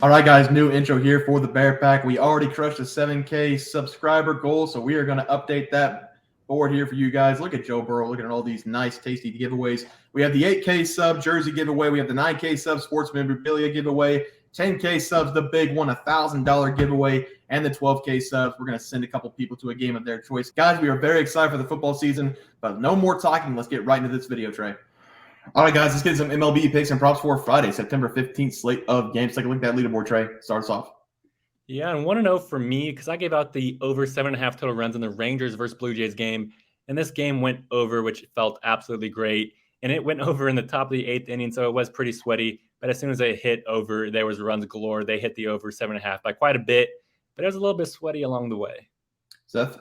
All right, guys, new intro here for the Bear Pack. We already crushed the 7K subscriber goal, so we are going to update that board here for you guys. Look at Joe Burrow, looking at all these nice, tasty giveaways. We have the 8K sub jersey giveaway. We have the 9K sub sports memorabilia giveaway, 10K subs, the big one, $1,000 giveaway, and the 12K subs. We're going to send a couple people to a game of their choice. Guys, we are very excited for the football season, but no more talking. Let's get right into this video, Trey. All right, guys, let's get some MLB picks and props for Friday, September 15th slate of games. Take a look at that leaderboard, Trey. Start us off. Yeah, and 1-0 for me because I gave out the over 7.5 total runs in the Rangers versus Blue Jays game. And this game went over, which felt absolutely great. And it went over in the top of the 8th inning, so it was pretty sweaty. But as soon as it hit over, there was runs galore. They hit the over 7.5 by quite a bit, but it was a little bit sweaty along the way. Seth?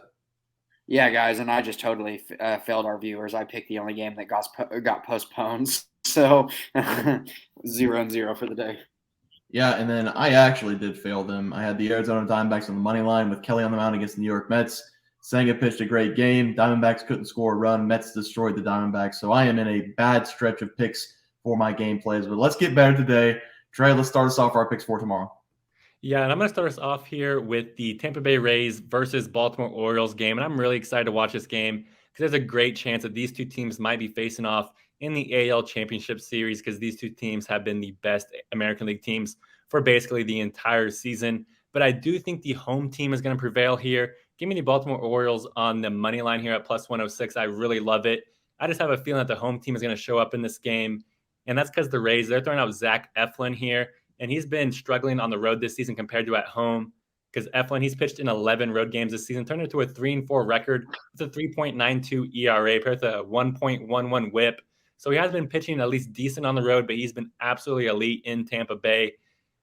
Yeah, guys, and I just totally failed our viewers. I picked the only game that got postponed. So 0-0 for the day. Yeah, and then I actually did fail them. I had the Arizona Diamondbacks on the money line with Kelly on the mound against the New York Mets. Senga pitched a great game. Diamondbacks couldn't score a run. Mets destroyed the Diamondbacks. So I am in a bad stretch of picks for my game plays. But let's get better today. Trey, let's start us off our picks for tomorrow. Yeah, and I'm going to start us off here with the Tampa Bay Rays versus Baltimore Orioles game. And I'm really excited to watch this game because there's a great chance that these two teams might be facing off in the AL Championship Series because these two teams have been the best American League teams for basically the entire season. But I do think the home team is going to prevail here. Give me the Baltimore Orioles on the money line here at plus 106. I really love it. I just have a feeling that the home team is going to show up in this game. And that's because the Rays, they're throwing out Zach Eflin here. And he's been struggling on the road this season compared to at home because Eflin, he's pitched in 11 road games this season, turned into a 3-4 record with a 3.92 ERA paired with a 1.11 whip. So he has been pitching at least decent on the road, but he's been absolutely elite in Tampa Bay.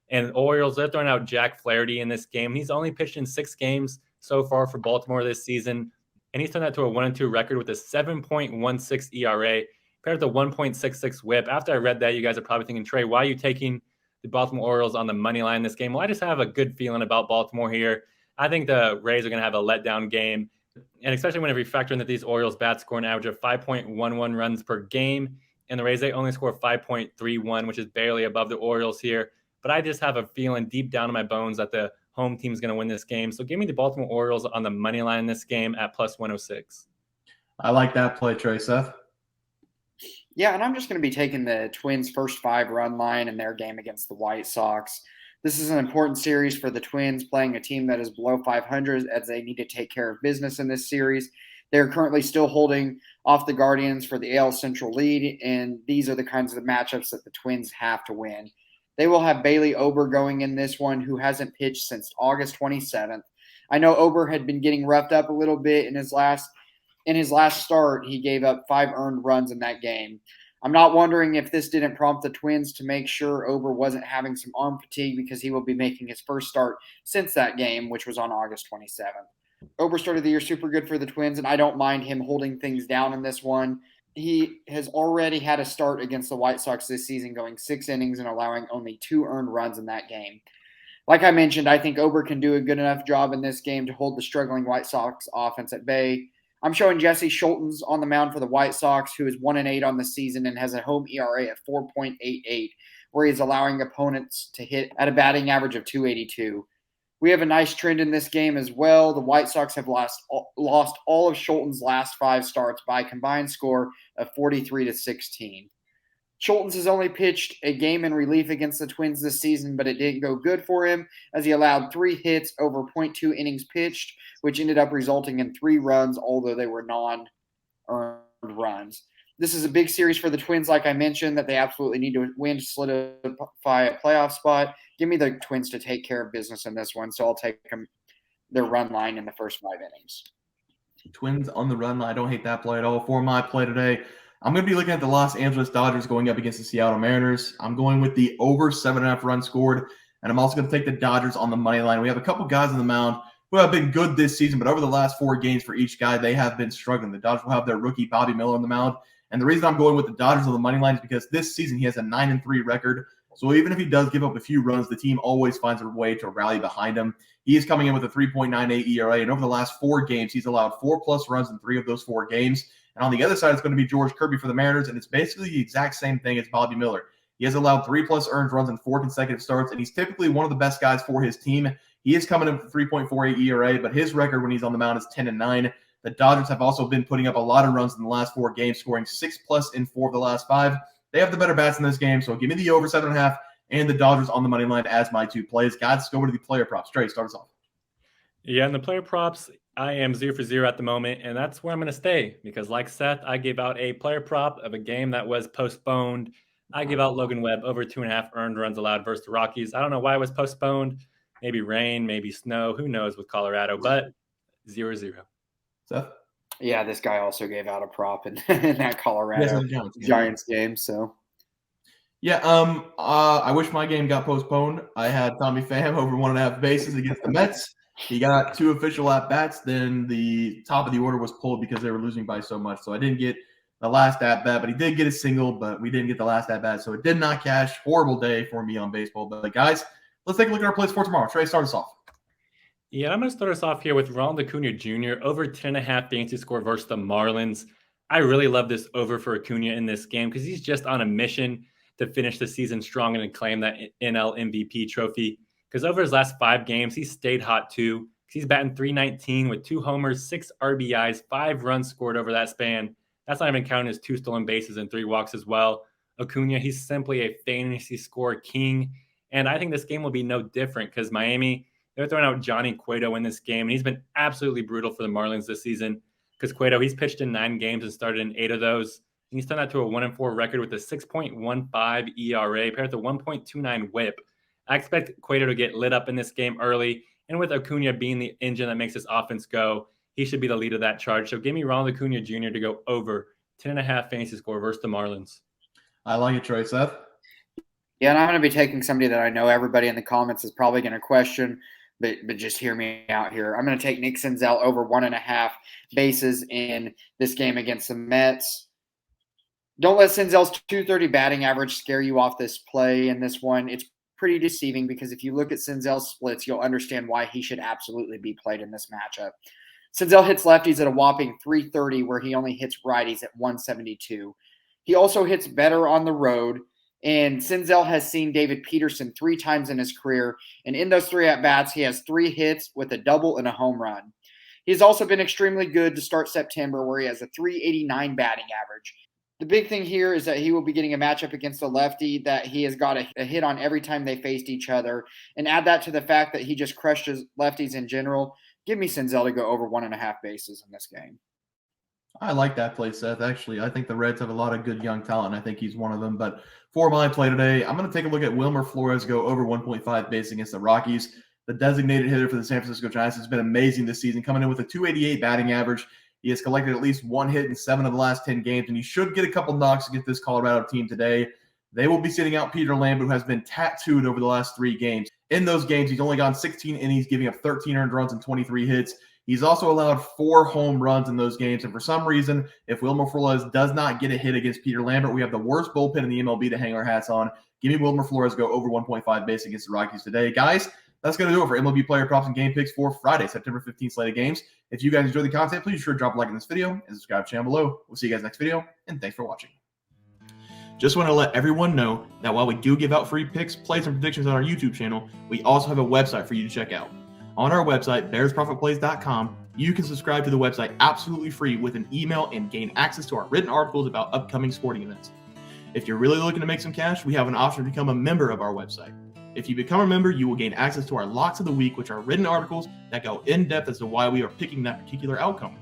And Orioles, they're throwing out Jack Flaherty in this game. He's only pitched in 6 games so far for Baltimore this season. And he's turned that to a 1-2 record with a 7.16 ERA paired with a 1.66 whip. After I read that, you guys are probably thinking, Trey, why are you taking the Baltimore Orioles on the money line this game? Well, I just have a good feeling about Baltimore here. I think the Rays are going to have a letdown game. And especially whenever you factor in that these Orioles bats score an average of 5.11 runs per game. And the Rays, they only score 5.31, which is barely above the Orioles here. But I just have a feeling deep down in my bones that the home team is going to win this game. So give me the Baltimore Orioles on the money line in this game at plus 106. I like that play, Trey. Seth? Yeah, and I'm just going to be taking the Twins' first 5-run line in their game against the White Sox. This is an important series for the Twins, playing a team that is below 500 as they need to take care of business in this series. They're currently still holding off the Guardians for the AL Central lead, and these are the kinds of matchups that the Twins have to win. They will have Bailey Ober going in this one, who hasn't pitched since August 27th. I know Ober had been getting roughed up a little bit in his last start. He gave up 5 earned runs in that game. I'm not wondering if this didn't prompt the Twins to make sure Ober wasn't having some arm fatigue because he will be making his first start since that game, which was on August 27th. Ober started the year super good for the Twins, and I don't mind him holding things down in this one. He has already had a start against the White Sox this season, going 6 innings and allowing only 2 earned runs in that game. Like I mentioned, I think Ober can do a good enough job in this game to hold the struggling White Sox offense at bay. I'm showing Jesse Schultz on the mound for the White Sox, who is 1-8 on the season and has a home ERA at 4.88, where he's allowing opponents to hit at a batting average of 282. We have a nice trend in this game as well. The White Sox have lost all of Schultz's last 5 starts by a combined score of 43-16. Schultz has only pitched a game in relief against the Twins this season, but it didn't go good for him as he allowed 3 hits over 0.2 innings pitched, which ended up resulting in 3 runs, although they were non-earned runs. This is a big series for the Twins, like I mentioned, that they absolutely need to win to solidify a playoff spot. Give me the Twins to take care of business in this one, so I'll take their run line in the first 5 innings. Twins on the run line. I don't hate that play at all. For my play today, I'm going to be looking at the Los Angeles Dodgers going up against the Seattle Mariners. I'm going with the over 7.5 runs scored, and I'm also going to take the Dodgers on the money line. We have a couple guys on the mound who have been good this season, but over the last 4 games for each guy, they have been struggling. The Dodgers will have their rookie Bobby Miller on the mound, and the reason I'm going with the Dodgers on the money line is because this season he has a 9-3 record. So even if he does give up a few runs, the team always finds a way to rally behind him. He is coming in with a 3.98 ERA, and over the last 4 games, he's allowed 4+ runs in 3 of those 4 games. And on the other side, it's going to be George Kirby for the Mariners, and it's basically the exact same thing as Bobby Miller. He has allowed 3+ earned runs in 4 consecutive starts, and he's typically one of the best guys for his team. He is coming in for 3.48 ERA, but his record when he's on the mound is 10-9. The Dodgers have also been putting up a lot of runs in the last 4 games, scoring 6+ in 4 of the last 5. They have the better bats in this game, so give me the over 7.5 and the Dodgers on the money line as my 2 plays. Guys, let's go over to the player props. Trey, start us off. Yeah, and the player props, I am 0 for 0 at the moment, and that's where I'm going to stay because, like Seth, I gave out a player prop of a game that was postponed. I gave out Logan Webb over 2.5 earned runs allowed versus the Rockies. I don't know why it was postponed. Maybe rain, maybe snow. Who knows with Colorado, but 0-0. Seth? Yeah, this guy also gave out a prop in that Colorado Giants game. So, yeah, I wish my game got postponed. I had Tommy Pham over 1.5 bases against the Mets. He got 2 official at-bats. Then the top of the order was pulled because they were losing by so much. So I didn't get the last at-bat, but he did get a single, but we didn't get the last at-bat. So it did not cash. Horrible day for me on baseball. But, guys, let's take a look at our plays for tomorrow. Trey, start us off. Yeah, I'm going to start us off here with Ronald Acuna Jr. over 10.5 fantasy score versus the Marlins. I really love this over for Acuna in this game because he's just on a mission to finish the season strong and claim that NL MVP trophy. Because over his last 5 games, he's stayed hot too. He's batting .319 with 2 homers, 6 RBIs, 5 runs scored over that span. That's not even counting his 2 stolen bases and 3 walks as well. Acuna, he's simply a fantasy score king. And I think this game will be no different because Miami, they're throwing out Johnny Cueto in this game. And he's been absolutely brutal for the Marlins this season because Cueto, he's pitched in 9 games and started in 8 of those. And he's turned that to a 1-4 record with a 6.15 ERA paired to 1.29 whip. I expect Cueto to get lit up in this game early. And with Acuna being the engine that makes this offense go, he should be the lead of that charge. So give me Ronald Acuna Jr. to go over 10.5 fantasy score versus the Marlins. I like it, Trey. Seth? Yeah, and I'm going to be taking somebody that I know everybody in the comments is probably going to question, but just hear me out here. I'm going to take Nick Senzel over 1.5 bases in this game against the Mets. Don't let Senzel's .230 batting average scare you off this play in this one. It's pretty deceiving because if you look at Senzel's splits, you'll understand why he should absolutely be played in this matchup. Senzel hits lefties at a whopping .330, where he only hits righties at .172. He also hits better on the road, and Senzel has seen David Peterson 3 times in his career, and in those 3 at-bats, he has 3 hits with a double and a home run. He's also been extremely good to start September, where he has a .389 batting average. The big thing here is that he will be getting a matchup against a lefty that he has got a hit on every time they faced each other. And add that to the fact that he just crushes lefties in general. Give me Senzel to go over 1.5 bases in this game. I like that play, Seth. Actually, I think the Reds have a lot of good young talent. I think he's one of them. But for my play today, I'm going to take a look at Wilmer Flores go over 1.5 base against the Rockies. The designated hitter for the San Francisco Giants has been amazing this season, coming in with a .288 batting average. He has collected at least 1 hit in 7 of the last 10 games, and he should get a couple knocks against this Colorado team today. They will be sitting out Peter Lambert, who has been tattooed over the last 3 games. In those games, he's only gone 16 innings, giving up 13 earned runs and 23 hits. He's also allowed 4 home runs in those games, and for some reason, if Wilmer Flores does not get a hit against Peter Lambert, we have the worst bullpen in the MLB to hang our hats on. Give me Wilmer Flores go over 1.5 base against the Rockies today. Guys, that's going to do it for MLB player props and game picks for Friday, September 15th slate of games. If you guys enjoyed the content, please be sure to drop a like in this video and subscribe to the channel below. We'll see you guys next video, and thanks for watching. Just want to let everyone know that while we do give out free picks, plays, and predictions on our YouTube channel, we also have a website for you to check out. On our website, bearsprofitplays.com, you can subscribe to the website absolutely free with an email and gain access to our written articles about upcoming sporting events. If you're really looking to make some cash, we have an option to become a member of our website. If you become a member, you will gain access to our Locks of the Week, which are written articles that go in-depth as to why we are picking that particular outcome.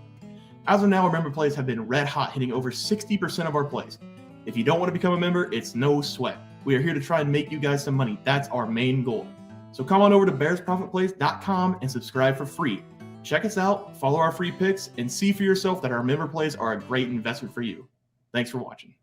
As of now, our member plays have been red hot, hitting over 60% of our plays. If you don't want to become a member, it's no sweat. We are here to try and make you guys some money. That's our main goal. So come on over to bearsprofitplays.com and subscribe for free. Check us out, follow our free picks, and see for yourself that our member plays are a great investment for you. Thanks for watching.